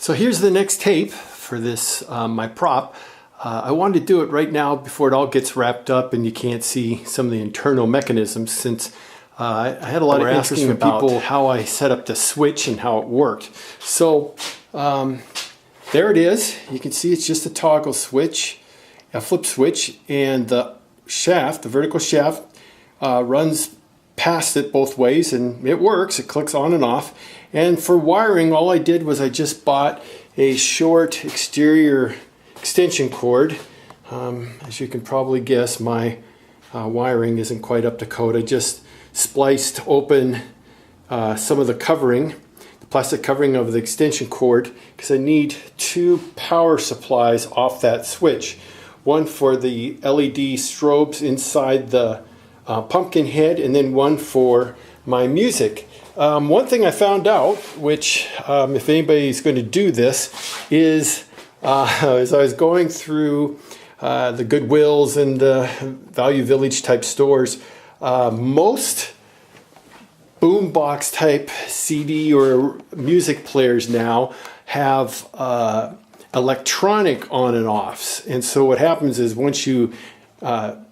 So here's the next tape for this, my prop. I wanted to do it right now before it all gets wrapped up and you can't see some of the internal mechanisms, since I had a lot of interest from people how I set up the switch and how it worked. So there it is. You can see it's just a toggle switch, a flip switch, and the shaft, the vertical shaft, runs past it both ways, and it works. It clicks on and off. And for wiring, all I did was I just bought a short exterior extension cord. As you can probably guess, my wiring isn't quite up to code. I just spliced open some of the covering, the plastic covering of the extension cord, because I need two power supplies off that switch. One for the LED strobes inside the pumpkin head, and then one for my music. One thing I found out, which if anybody's going to do this, is as I was going through the Goodwills and Value Village type stores, most boombox type CD or music players now have electronic on and offs. And so what happens is once you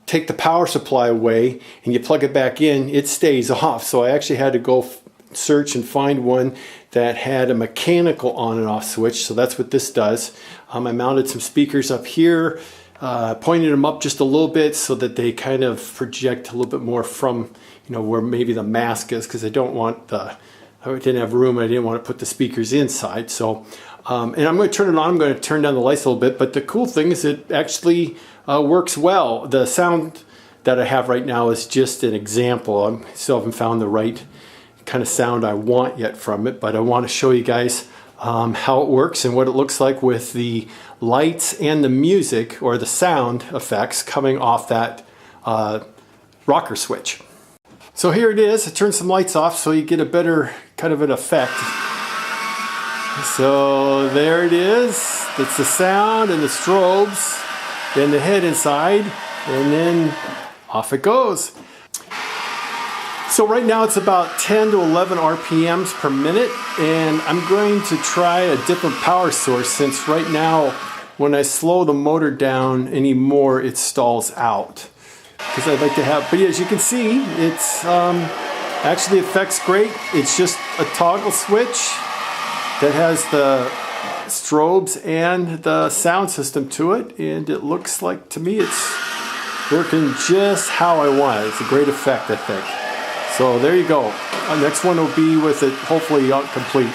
take the power supply away and you plug it back in, it stays off. So I actually had to go search and find one that had a mechanical on and off switch. So that's what this does. I mounted some speakers up here, pointed them up just a little bit so that they kind of project a little bit more from, where maybe the mask is, because I didn't have room. I didn't want to put the speakers inside. So, and I'm going to turn it on. I'm going to turn down the lights a little bit. But the cool thing is it actually works well. The sound that I have right now is just an example. I still haven't found the right kind of sound I want yet from it, but I want to show you guys how it works and what it looks like with the lights and the music or the sound effects coming off that rocker switch. So here it is. I turned some lights off so you get a better kind of an effect. So there it is. It's the sound and the strobes, then the head inside, and then off it goes. So right now it's about 10 to 11 RPMs per minute, and I'm going to try a different power source, since right now when I slow the motor down anymore, it stalls out. Because I'd like to have, but as you can see, it's actually affects great. It's just a toggle switch that has the strobes and the sound system to it, and it looks like, to me, it's working just how I want it. It's a great effect, I think. So there you go. Next one will be with it hopefully complete.